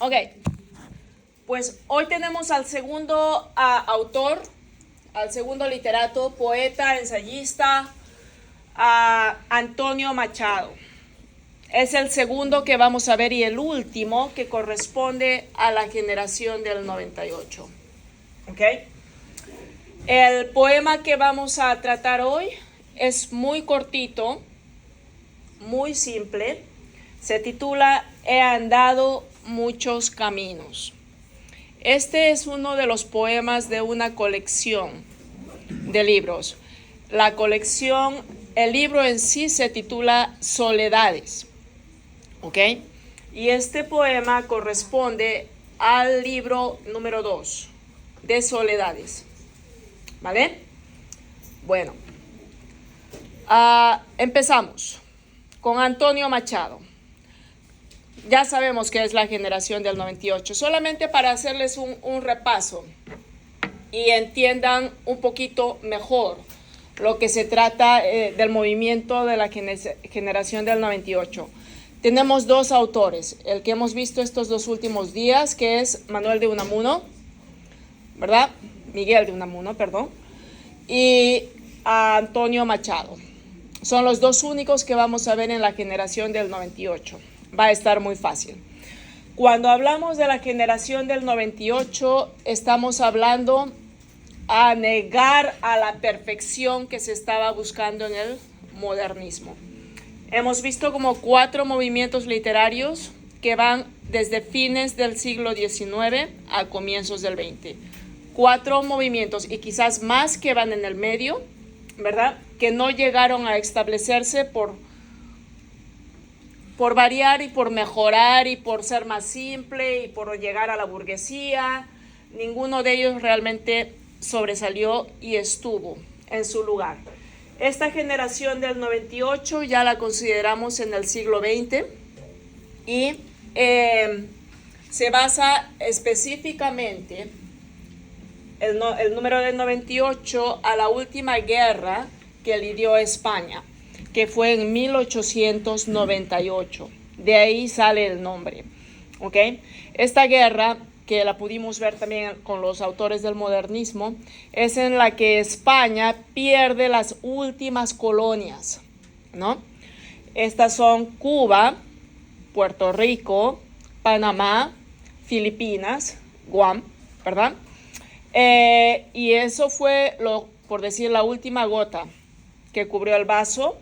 Ok, pues hoy tenemos al segundo autor, al segundo literato, poeta, ensayista, Antonio Machado. Es el segundo que vamos a ver y el último que corresponde a la generación del 98. ¿Ok? El poema que vamos a tratar hoy es muy cortito, muy simple. Se titula He andado muchos caminos. Este es uno de los poemas de una colección de libros. La colección, el libro en sí se titula Soledades. ¿Ok? Y este poema corresponde al libro número 2 de Soledades. ¿Vale? Bueno, empezamos con Antonio Machado. Ya sabemos que es la generación del 98. Solamente para hacerles un repaso y entiendan un poquito mejor lo que se trata del movimiento de la generación del 98. Tenemos dos autores, el que hemos visto estos dos últimos días, que es Manuel de Unamuno, ¿verdad? Miguel de Unamuno, perdón, y Antonio Machado. Son los dos únicos que vamos a ver en la generación del 98. Va a estar muy fácil. Cuando hablamos de la generación del 98, estamos hablando a negar a la perfección que se estaba buscando en el modernismo. Hemos visto como 4 movimientos literarios que van desde fines del siglo XIX a comienzos del XX. 4 movimientos y quizás más que van en el medio, ¿verdad? Que no llegaron a establecerse por variar y por mejorar y por ser más simple y por llegar a la burguesía. Ninguno de ellos realmente sobresalió y estuvo en su lugar. Esta generación del 98 ya la consideramos en el siglo XX y se basa específicamente el número del 98 a la última guerra que lidió España, que fue en 1898. De ahí sale el nombre. ¿Ok? Esta guerra, que la pudimos ver también con los autores del modernismo, es en la que España pierde las últimas colonias, ¿no? Estas son Cuba, Puerto Rico, Panamá, Filipinas, Guam, ¿verdad? Y eso fue, por decir, la última gota que cubrió el vaso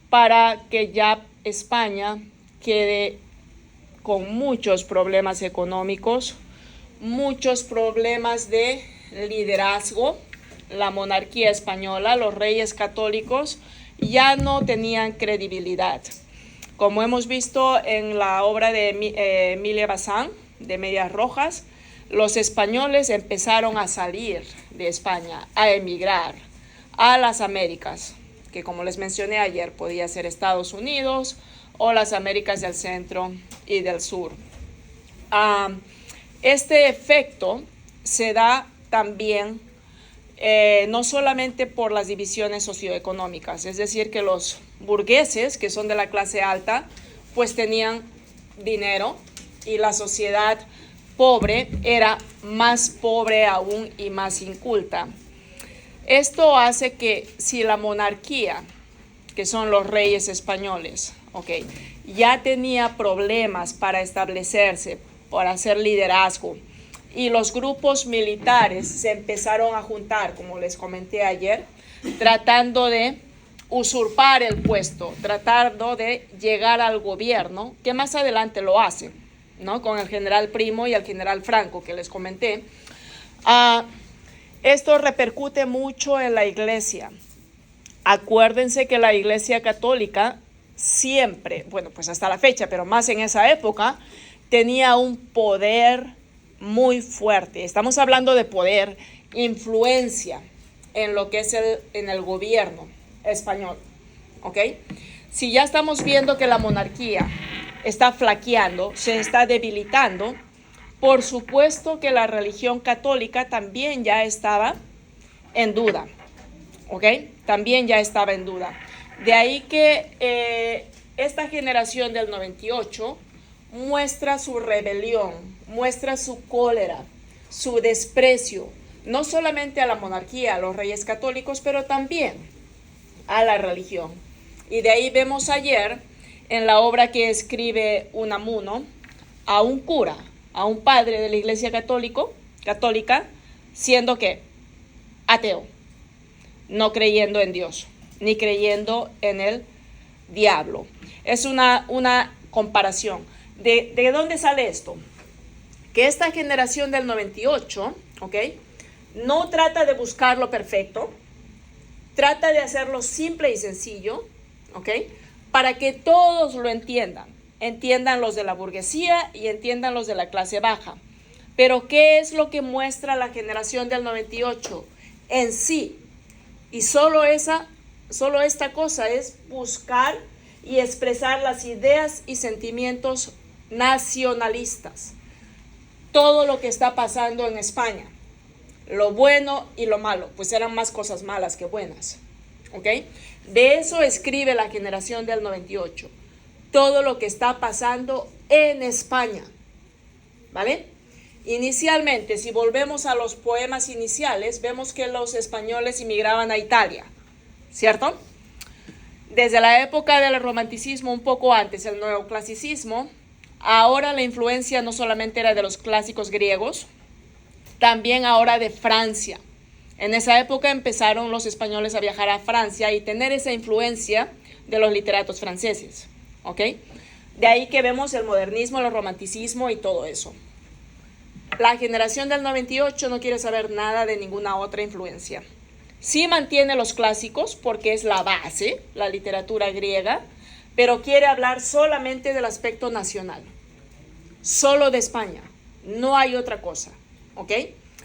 para que ya España quede con muchos problemas económicos, muchos problemas de liderazgo. La monarquía española, los reyes católicos, ya no tenían credibilidad. Como hemos visto en la obra de Emilia Bazán, de Medias Rojas, los españoles empezaron a salir de España, a emigrar a las Américas, que como les mencioné ayer, podía ser Estados Unidos o las Américas del Centro y del Sur. Este efecto se da también no solamente por las divisiones socioeconómicas, es decir, que los burgueses, que son de la clase alta, pues tenían dinero y la sociedad pobre era más pobre aún y más inculta. Esto hace que si la monarquía, que son los reyes españoles, ya tenía problemas para establecerse, para hacer liderazgo, y los grupos militares se empezaron a juntar, como les comenté ayer, tratando de usurpar el puesto, tratando de llegar al gobierno, que más adelante lo hacen, ¿no? Con el general Primo y el general Franco, que les comenté. Esto repercute mucho en la iglesia. Acuérdense que la iglesia católica siempre, bueno, pues hasta la fecha, pero más en esa época, tenía un poder muy fuerte. Estamos hablando de poder, influencia en lo que es en el gobierno español. ¿Ok? Si ya estamos viendo que la monarquía está flaqueando, se está debilitando, por supuesto que la religión católica también ya estaba en duda. ¿Ok? También ya estaba en duda. De ahí que esta generación del 98 muestra su rebelión, muestra su cólera, su desprecio, no solamente a la monarquía, a los reyes católicos, pero también a la religión. Y de ahí vemos ayer, en la obra que escribe Unamuno, a un cura, a un padre de la Iglesia católica, siendo que ateo, no creyendo en Dios, ni creyendo en el diablo. Es una comparación. ¿De dónde sale esto? Que esta generación del 98, ¿ok?, no trata de buscar lo perfecto, trata de hacerlo simple y sencillo, ¿ok?, para que todos lo entiendan. Entiendan los de la burguesía y entiendan los de la clase baja. Pero ¿qué es lo que muestra la generación del 98? En sí. Y solo esta cosa es buscar y expresar las ideas y sentimientos nacionalistas. Todo lo que está pasando en España, lo bueno y lo malo, pues eran más cosas malas que buenas, ¿ok? De eso escribe la generación del 98. Todo lo que está pasando en España, ¿vale? Inicialmente, si volvemos a los poemas iniciales, vemos que los españoles inmigraban a Italia, ¿cierto? Desde la época del romanticismo, un poco antes, el neoclasicismo, ahora la influencia no solamente era de los clásicos griegos, también ahora de Francia. En esa época empezaron los españoles a viajar a Francia y tener esa influencia de los literatos franceses, ¿ok? De ahí que vemos el modernismo, el romanticismo y todo eso. La generación del 98 no quiere saber nada de ninguna otra influencia. Sí mantiene los clásicos porque es la base, la literatura griega, pero quiere hablar solamente del aspecto nacional, solo de España, no hay otra cosa, ¿ok?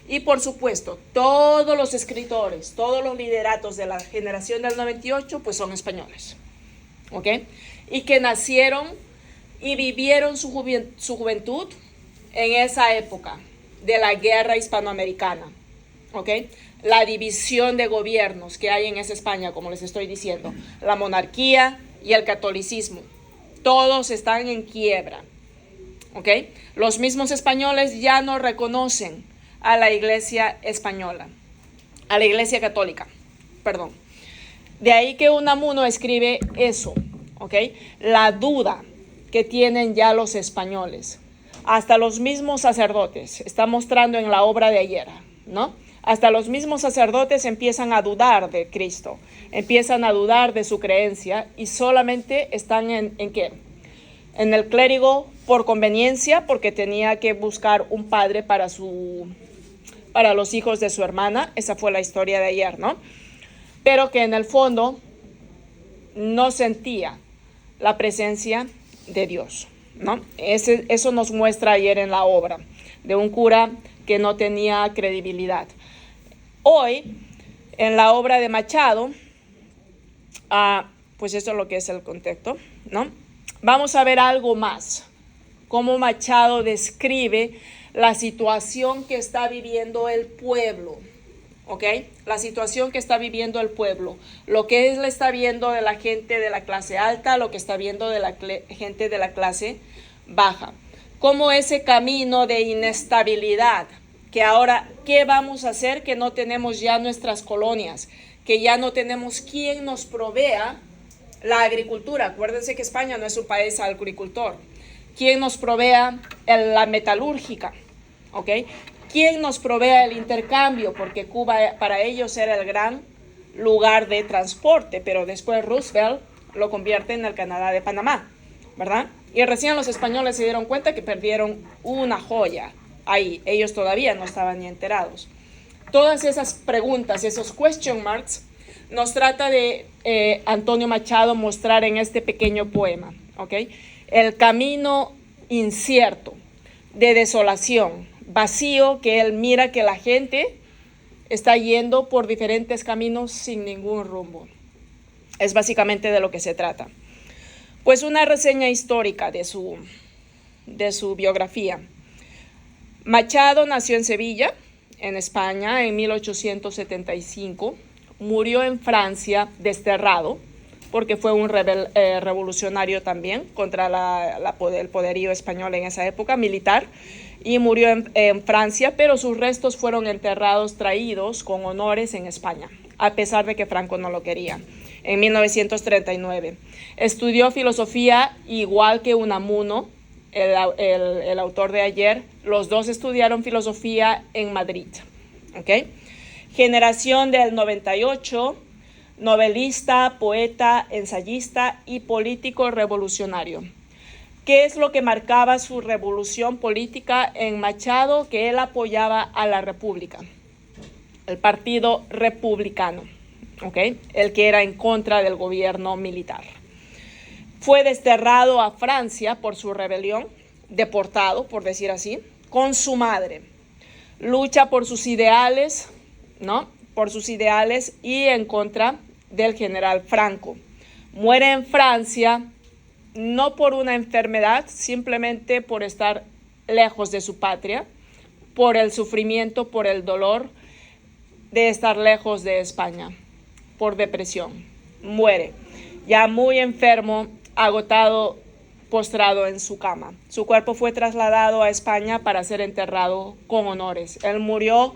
Y por supuesto, todos los escritores, todos los literatos de la generación del 98, pues son españoles, ¿ok? Y que nacieron y vivieron su juventud en esa época de la guerra hispanoamericana, ¿ok? La división de gobiernos que hay en esa España, como les estoy diciendo, la monarquía y el catolicismo, todos están en quiebra, ¿ok? Los mismos españoles ya no reconocen a la iglesia española, a la iglesia católica, perdón. De ahí que Unamuno escribe eso, ¿ok? La duda que tienen ya los españoles, hasta los mismos sacerdotes, está mostrando en la obra de ayer, ¿no? Hasta los mismos sacerdotes empiezan a dudar de Cristo, empiezan a dudar de su creencia y solamente están ¿en qué? En el clérigo por conveniencia, porque tenía que buscar un padre para los hijos de su hermana. Esa fue la historia de ayer, ¿no? Pero que en el fondo no sentía la presencia de Dios, ¿no? Eso nos muestra ayer en la obra de un cura que no tenía credibilidad. Hoy, en la obra de Machado, pues esto es lo que es el contexto, ¿no? Vamos a ver algo más, cómo Machado describe la situación que está viviendo el pueblo, ¿ok? La situación que está viviendo el pueblo, lo que él está viendo de la gente de la clase alta, lo que está viendo de la gente de la clase baja, como ese camino de inestabilidad, que ahora, ¿qué vamos a hacer? Que no tenemos ya nuestras colonias, que ya no tenemos quien nos provea la agricultura. Acuérdense que España no es un país agricultor. ¿Quién nos provea la metalúrgica? ¿Ok? ¿Quién nos provea el intercambio? Porque Cuba para ellos era el gran lugar de transporte, pero después Roosevelt lo convierte en el Canadá de Panamá, ¿verdad? Y recién los españoles se dieron cuenta que perdieron una joya ahí. Ellos todavía no estaban ni enterados. Todas esas preguntas, esos question marks, nos trata de Antonio Machado mostrar en este pequeño poema, ¿ok? El camino incierto, de desolación, vacío, que él mira que la gente está yendo por diferentes caminos sin ningún rumbo. Es básicamente de lo que se trata. Pues una reseña histórica de su biografía. Machado nació en Sevilla, en España, en 1875. Murió en Francia, desterrado, porque fue un revolucionario también contra el poderío español en esa época, militar, y murió en Francia, pero sus restos fueron enterrados, traídos con honores en España, a pesar de que Franco no lo quería, en 1939. Estudió filosofía igual que Unamuno, el autor de ayer. Los dos estudiaron filosofía en Madrid. ¿Okay? Generación del 98, novelista, poeta, ensayista y político revolucionario. ¿Qué es lo que marcaba su revolución política en Machado? Que él apoyaba a la República, el Partido Republicano, ¿okay? El que era en contra del gobierno militar. Fue desterrado a Francia por su rebelión, deportado, por decir así, con su madre. Lucha por sus ideales, ¿no? Por sus ideales y en contra del general Franco. Muere en Francia, no por una enfermedad, simplemente por estar lejos de su patria, por el sufrimiento, por el dolor de estar lejos de España, por depresión. Muere, ya muy enfermo, agotado, postrado en su cama. Su cuerpo fue trasladado a España para ser enterrado con honores. Él murió,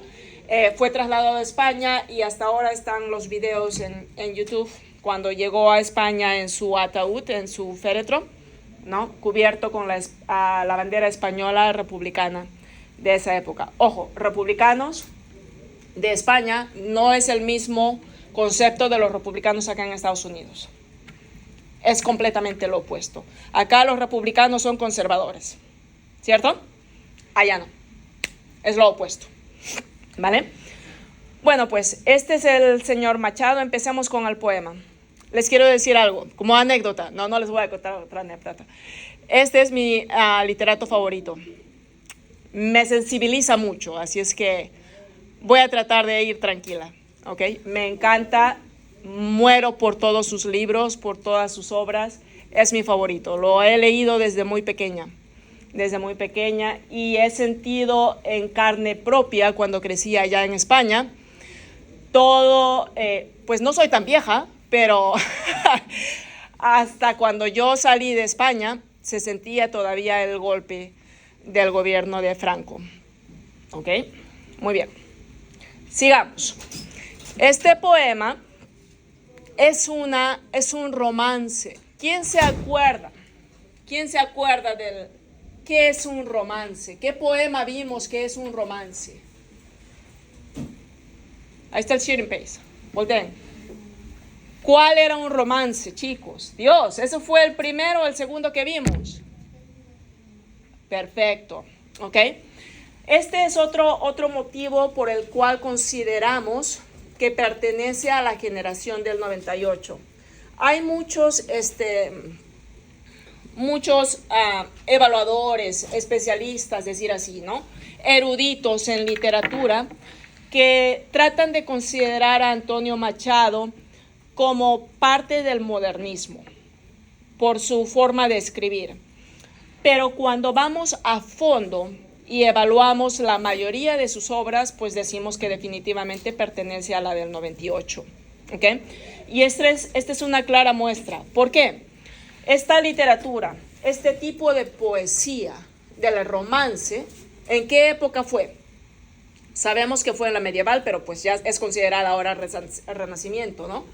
fue trasladado a España y hasta ahora están los videos en YouTube cuando llegó a España en su ataúd, en su féretro, ¿no? Cubierto con la bandera española republicana de esa época. Ojo, republicanos de España no es el mismo concepto de los republicanos acá en Estados Unidos. Es completamente lo opuesto. Acá los republicanos son conservadores, ¿cierto? Allá no. Es lo opuesto. ¿Vale? Bueno, pues este es el señor Machado. Empecemos con el poema. Les quiero decir algo, como anécdota. No les voy a contar otra anécdota. Este es mi literato favorito. Me sensibiliza mucho, así es que voy a tratar de ir tranquila, ¿ok? Me encanta. Muero por todos sus libros, por todas sus obras. Es mi favorito. Lo he leído desde muy pequeña. Y he sentido en carne propia cuando crecí allá en España. Todo, pues no soy tan vieja, pero hasta cuando yo salí de España se sentía todavía el golpe del gobierno de Franco. ¿Ok? Muy bien. Sigamos. Este poema es un romance. ¿Quién se acuerda? Del qué es un romance? ¿Qué poema vimos que es un romance? Ahí está el shooting pace. Volteen. ¿Cuál era un romance, chicos? Dios, ¿eso fue el primero o el segundo que vimos? Perfecto. ¿Ok? Este es otro motivo por el cual consideramos que pertenece a la generación del 98. Hay muchos evaluadores, especialistas, decir así, ¿no? Eruditos en literatura que tratan de considerar a Antonio Machado como parte del modernismo por su forma de escribir. Pero cuando vamos a fondo y evaluamos la mayoría de sus obras, pues decimos que definitivamente pertenece a la del 98. ¿Ok? Y esta es una clara muestra. ¿Por qué? Esta literatura, este tipo de poesía del romance, ¿en qué época fue? Sabemos que fue en la medieval, pero pues ya es considerada ahora el Renacimiento, ¿no?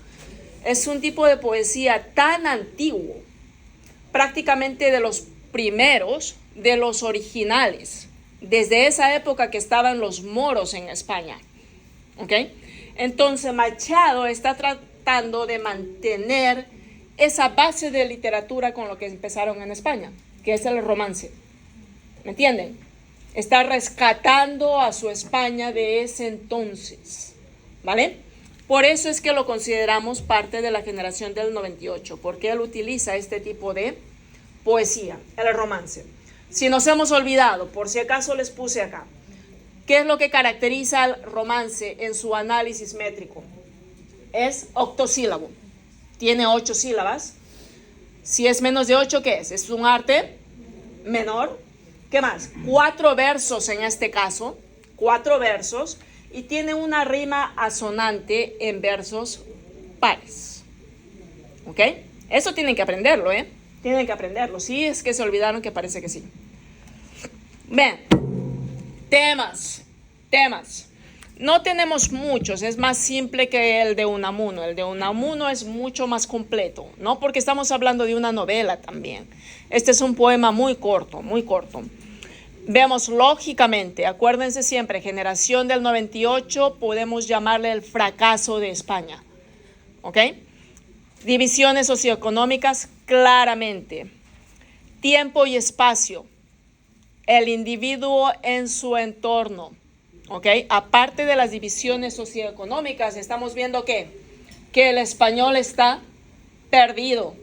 Es un tipo de poesía tan antiguo, prácticamente de los primeros, de los originales, desde esa época que estaban los moros en España. ¿Ok? Entonces Machado está tratando de mantener esa base de literatura con lo que empezaron en España, que es el romance. ¿Me entienden? Está rescatando a su España de ese entonces. ¿Vale? Por eso es que lo consideramos parte de la generación del 98, porque él utiliza este tipo de poesía, el romance. Si nos hemos olvidado, por si acaso les puse acá, ¿qué es lo que caracteriza al romance en su análisis métrico? Es octosílabo. Tiene 8 sílabas. Si es menos de 8, ¿qué es? Es un arte menor. ¿Qué más? 4 versos en este caso. 4 versos. Y tiene una rima asonante en versos pares. ¿Ok? Eso tienen que aprenderlo, ¿eh? Tienen que aprenderlo. Sí, es que se olvidaron, que parece que sí. Bien, temas. No tenemos muchos, es más simple que el de Unamuno. El de Unamuno es mucho más completo, ¿no? Porque estamos hablando de una novela también. Este es un poema muy corto, muy corto. Veamos lógicamente, acuérdense siempre, Generación del 98, podemos llamarle el fracaso de España, ¿ok? Divisiones socioeconómicas, claramente. Tiempo y espacio, el individuo en su entorno, ¿ok? Aparte de las divisiones socioeconómicas, estamos viendo que el español está perdido,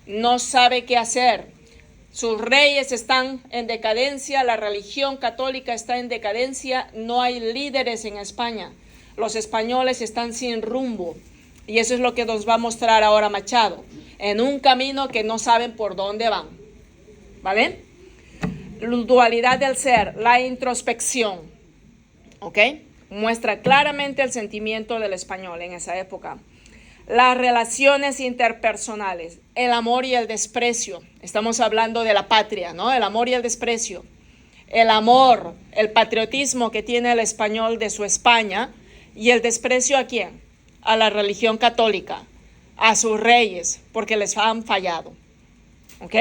no sabe qué hacer. Sus reyes están en decadencia, la religión católica está en decadencia, no hay líderes en España. Los españoles están sin rumbo. Y eso es lo que nos va a mostrar ahora Machado, en un camino que no saben por dónde van. ¿Vale? La dualidad del ser, la introspección. ¿Ok? Muestra claramente el sentimiento del español en esa época. Las relaciones interpersonales, el amor y el desprecio. Estamos hablando de la patria, ¿no? El amor y el desprecio. El amor, el patriotismo que tiene el español de su España, y el desprecio ¿a quién? A la religión católica, a sus reyes, porque les han fallado. ¿Ok?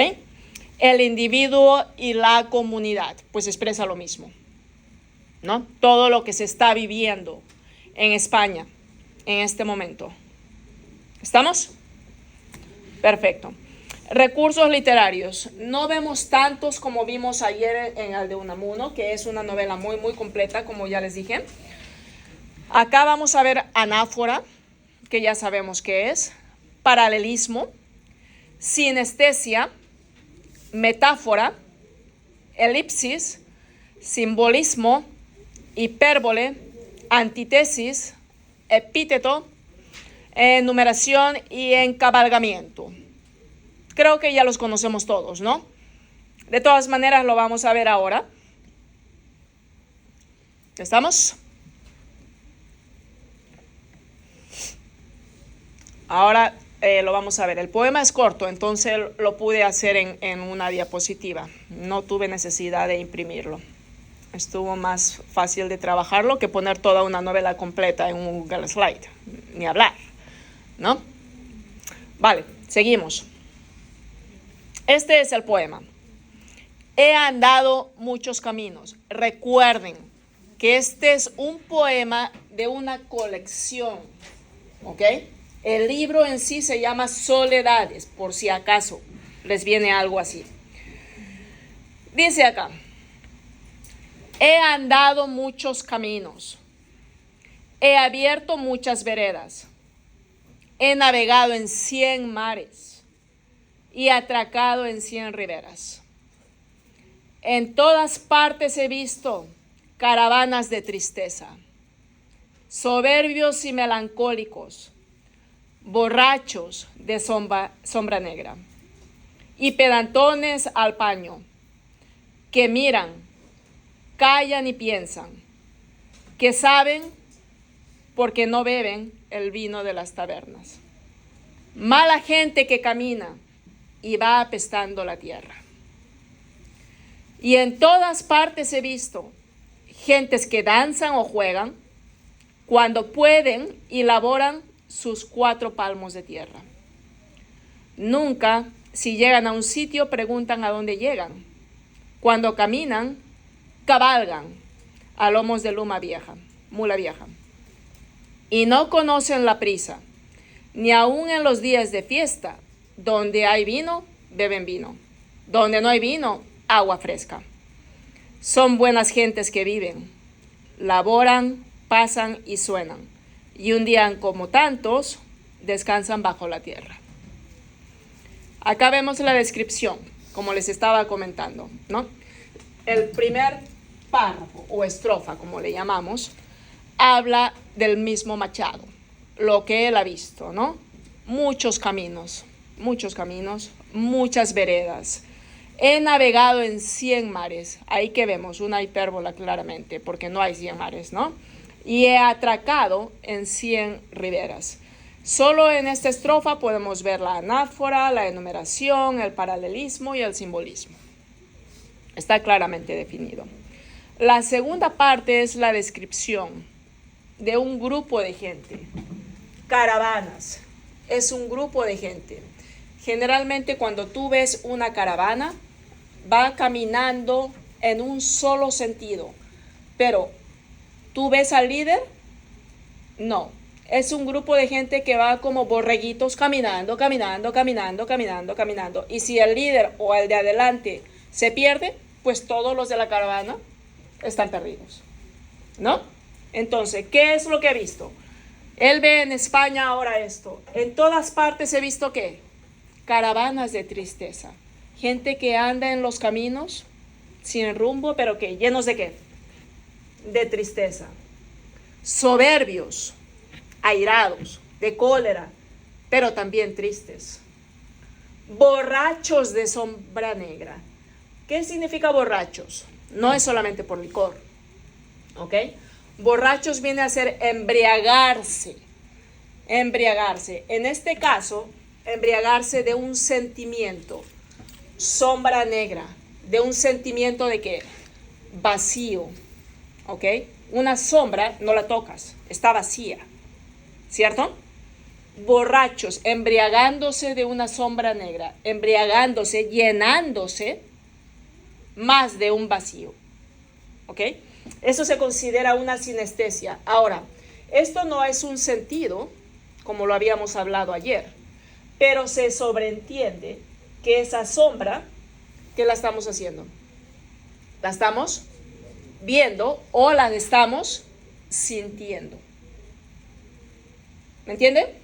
El individuo y la comunidad, pues expresa lo mismo, ¿no? Todo lo que se está viviendo en España en este momento. ¿Estamos? Perfecto. Recursos literarios. No vemos tantos como vimos ayer en el de Unamuno, que es una novela muy, muy completa, como ya les dije. Acá vamos a ver anáfora, que ya sabemos qué es, paralelismo, sinestesia, metáfora, elipsis, simbolismo, hipérbole, antítesis, epíteto, enumeración y encabalgamiento. Creo que ya los conocemos todos, ¿no? De todas maneras lo vamos a ver ahora. ¿Estamos? Ahora lo vamos a ver. El poema es corto, entonces lo pude hacer en una diapositiva. No tuve necesidad de imprimirlo. Estuvo más fácil de trabajarlo que poner toda una novela completa en un Google Slide. Ni hablar, ¿no? Vale, seguimos. Este es el poema. He andado muchos caminos. Recuerden que este es un poema de una colección, ¿ok? El libro en sí se llama Soledades, por si acaso les viene algo así. Dice acá, he andado muchos caminos, he abierto muchas veredas, he navegado en 100 mares y atracado en 100 riberas. En todas partes he visto caravanas de tristeza, soberbios y melancólicos, borrachos de sombra negra y pedantones al paño, que miran, callan y piensan, que saben porque no beben el vino de las tabernas. Mala gente que camina y va apestando la tierra. Y en todas partes he visto gentes que danzan o juegan cuando pueden y laboran sus 4 palmos de tierra. Nunca, si llegan a un sitio, preguntan a dónde llegan. Cuando caminan, cabalgan a lomos de mula vieja. Y no conocen la prisa, ni aun en los días de fiesta. Donde hay vino, beben vino. Donde no hay vino, agua fresca. Son buenas gentes que viven, laboran, pasan y suenan. Y un día, como tantos, descansan bajo la tierra. Acá vemos la descripción, como les estaba comentando, ¿no? El primer párrafo o estrofa, como le llamamos, habla del mismo Machado, lo que él ha visto, ¿no? Muchos caminos, muchas veredas. He navegado en 100 mares, ahí que vemos una hipérbola claramente, porque no hay 100 mares, ¿no? Y he atracado en 100 riberas. Solo en esta estrofa podemos ver la anáfora, la enumeración, el paralelismo y el simbolismo. Está claramente definido. La segunda parte es la descripción de un grupo de gente. Caravanas. Es un grupo de gente. Generalmente cuando tú ves una caravana, va caminando en un solo sentido. Pero, ¿tú ves al líder? No. Es un grupo de gente que va como borreguitos caminando, caminando, caminando, caminando, caminando. Y si el líder o el de adelante se pierde, pues todos los de la caravana están perdidos, ¿no? Entonces, ¿qué es lo que he visto? Él ve en España ahora esto. En todas partes he visto ¿qué? Caravanas de tristeza. Gente que anda en los caminos sin rumbo, pero ¿qué? ¿Llenos de qué? De tristeza. Soberbios, airados, de cólera, pero también tristes. Borrachos de sombra negra. ¿Qué significa borrachos? No es solamente por licor, ¿ok? Borrachos viene a ser embriagarse, embriagarse. En este caso, embriagarse de un sentimiento, sombra negra, de un sentimiento de ¿qué? Vacío, ¿ok? Una sombra no la tocas, está vacía, ¿cierto? Borrachos, embriagándose de una sombra negra, embriagándose, llenándose más de un vacío, ¿ok? Eso se considera una sinestesia. Ahora, esto no es un sentido, como lo habíamos hablado ayer, pero se sobreentiende que esa sombra, ¿qué la estamos haciendo? ¿La estamos viendo o la estamos sintiendo? ¿Me entiende?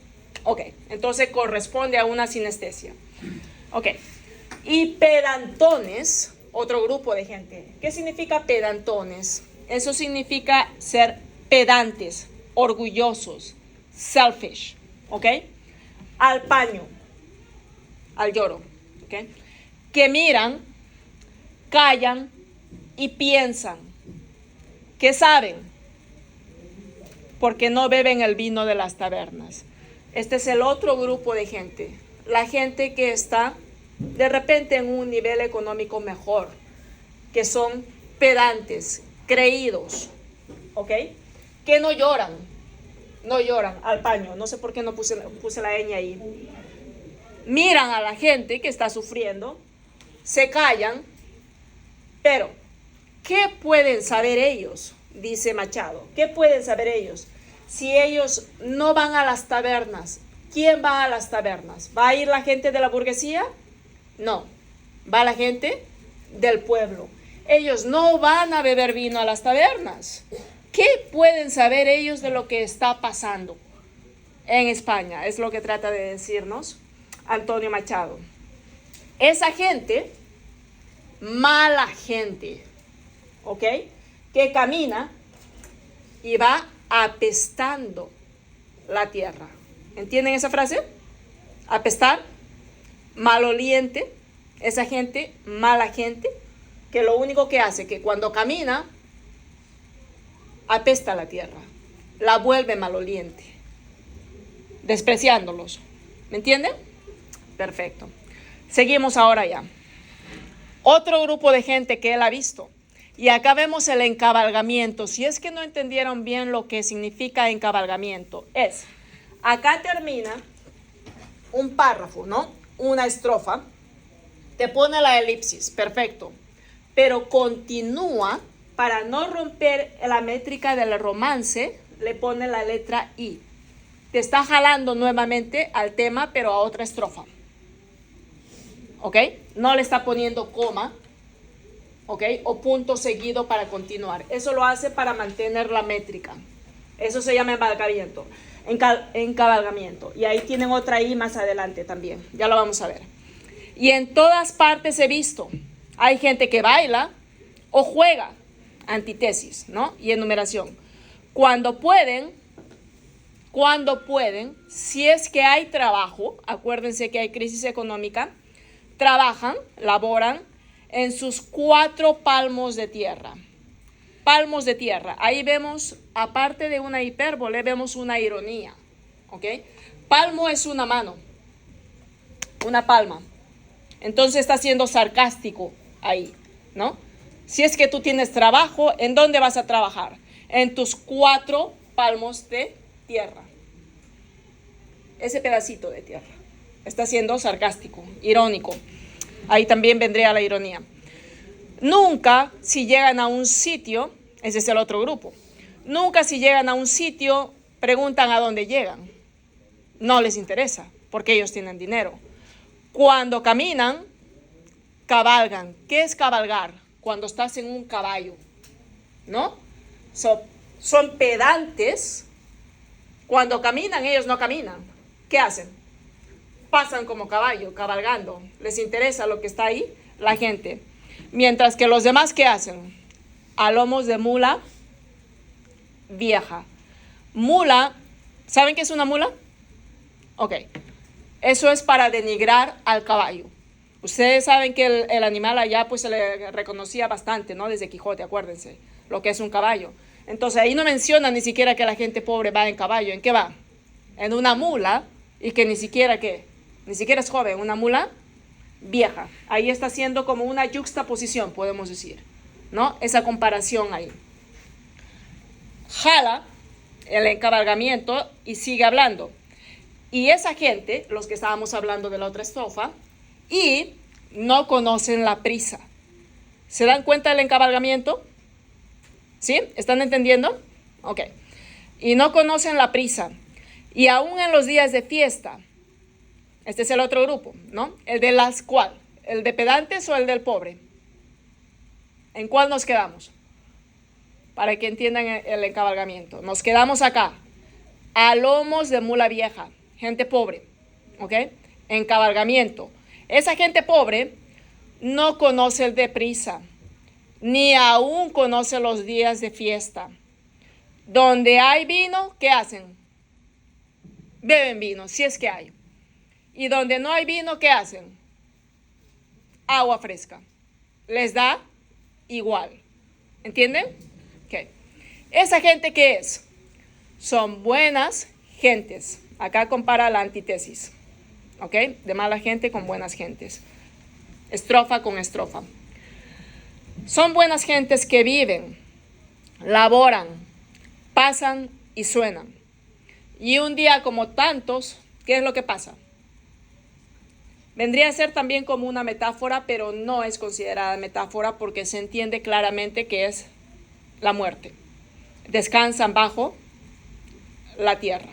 Ok, entonces corresponde a una sinestesia. Ok, y pedantones, otro grupo de gente. ¿Qué significa pedantones? Eso significa ser pedantes, orgullosos, selfish, ¿ok? Al paño, al lloro, ¿ok? Que miran, callan y piensan, que saben, porque no beben el vino de las tabernas. Este es el otro grupo de gente, la gente que está de repente en un nivel económico mejor, que son pedantes, creídos, ¿ok? Que no lloran al paño, no sé por qué no puse la ñ ahí. Miran a la gente que está sufriendo, se callan, pero ¿qué pueden saber ellos? Dice Machado, ¿qué pueden saber ellos? Si ellos no van a las tabernas, ¿quién va a las tabernas? ¿Va a ir la gente de la burguesía? No, va la gente del pueblo. Ellos no van a beber vino a las tabernas. ¿Qué pueden saber ellos de lo que está pasando en España? Es lo que trata de decirnos Antonio Machado. Esa gente, mala gente, ¿ok? Que camina y va apestando la tierra. ¿Entienden esa frase? Apestar, maloliente, esa gente, mala gente, que lo único que hace que cuando camina apesta la tierra, la vuelve maloliente, despreciándolos. ¿Me entienden? Perfecto. Seguimos ahora ya. Otro grupo de gente que él ha visto. Y acá vemos el encabalgamiento. Si es que no entendieron bien lo que significa encabalgamiento, es, acá termina un párrafo, ¿no? Una estrofa, te pone la elipsis, perfecto, pero continúa, para no romper la métrica del romance, le pone la letra I. Te está jalando nuevamente al tema, pero a otra estrofa, ¿ok? No le está poniendo coma, ¿ok? O punto seguido para continuar. Eso lo hace para mantener la métrica. Eso se llama encabalgamiento. Encabalgamiento. Y ahí tienen otra I más adelante también. Ya lo vamos a ver. Y en todas partes he visto. Hay gente que baila o juega. Antítesis, ¿no? Y enumeración. Cuando pueden, si es que hay trabajo, acuérdense que hay crisis económica, trabajan, laboran en sus 4 palmos de tierra. Palmos de tierra. Ahí vemos, aparte de una hipérbole, vemos una ironía, ¿ok? Palmo es una mano, una palma. Entonces está siendo sarcástico ahí, ¿no? Si es que tú tienes trabajo, ¿en dónde vas a trabajar? En tus 4 palmos de tierra. Ese pedacito de tierra. Está siendo sarcástico, irónico. Ahí también vendría la ironía. Nunca, si llegan a un sitio, ese es el otro grupo, nunca si llegan a un sitio, preguntan a dónde llegan. No les interesa, porque ellos tienen dinero. Cuando caminan, cabalgan. ¿Qué es cabalgar? Cuando estás en un caballo, ¿no? Son pedantes. Cuando caminan, ellos no caminan. ¿Qué hacen? Pasan como caballo, cabalgando. Les interesa lo que está ahí, la gente. Mientras que los demás, ¿qué hacen? A lomos de mula vieja. Mula, ¿saben qué es una mula? Ok. Eso es para denigrar al caballo. Ustedes saben que el animal allá pues se le reconocía bastante, ¿no? Desde Quijote, acuérdense, lo que es un caballo. Entonces ahí no menciona ni siquiera que la gente pobre va en caballo. ¿En qué va? En una mula, y que ni siquiera es joven, una mula vieja. Ahí está haciendo como una yuxtaposición, podemos decir, ¿no? Esa comparación ahí. Jala el encabalgamiento y sigue hablando. Y esa gente, los que estábamos hablando de la otra estrofa, y no conocen la prisa. ¿Se dan cuenta del encabalgamiento? ¿Sí? ¿Están entendiendo? Ok. Y no conocen la prisa. Y aún en los días de fiesta, este es el otro grupo, ¿no? ¿El de las cuál? ¿El de pedantes o el del pobre? ¿En cuál nos quedamos? Para que entiendan el encabalgamiento. Nos quedamos acá, a lomos de mula vieja, gente pobre, ¿ok? Encabalgamiento. Esa gente pobre no conoce el de prisa, ni aún conoce los días de fiesta. Donde hay vino, ¿qué hacen? Beben vino, si es que hay. Y donde no hay vino, ¿qué hacen? Agua fresca. Les da igual. ¿Entienden? Ok. ¿Esa gente qué es? Son buenas gentes. Acá compara la antítesis. ¿Ok? De mala gente con buenas gentes. Estrofa con estrofa. Son buenas gentes que viven, laboran, pasan y suenan. Y un día como tantos, ¿qué es lo que pasa? Vendría a ser también como una metáfora, pero no es considerada metáfora porque se entiende claramente que es la muerte. Descansan bajo la tierra.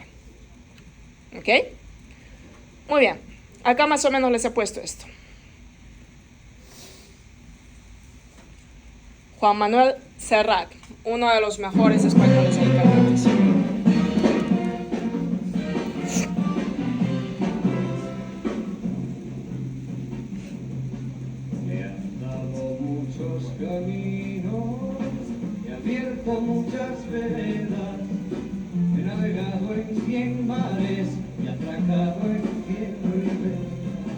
¿Ok? Muy bien. Acá más o menos les he puesto esto. Juan Manuel Serrat, uno de los mejores españoles ahí cantantes. He andado muchos caminos, he abierto muchas veredas, he navegado en 100 mares y atracado en 100 riberas.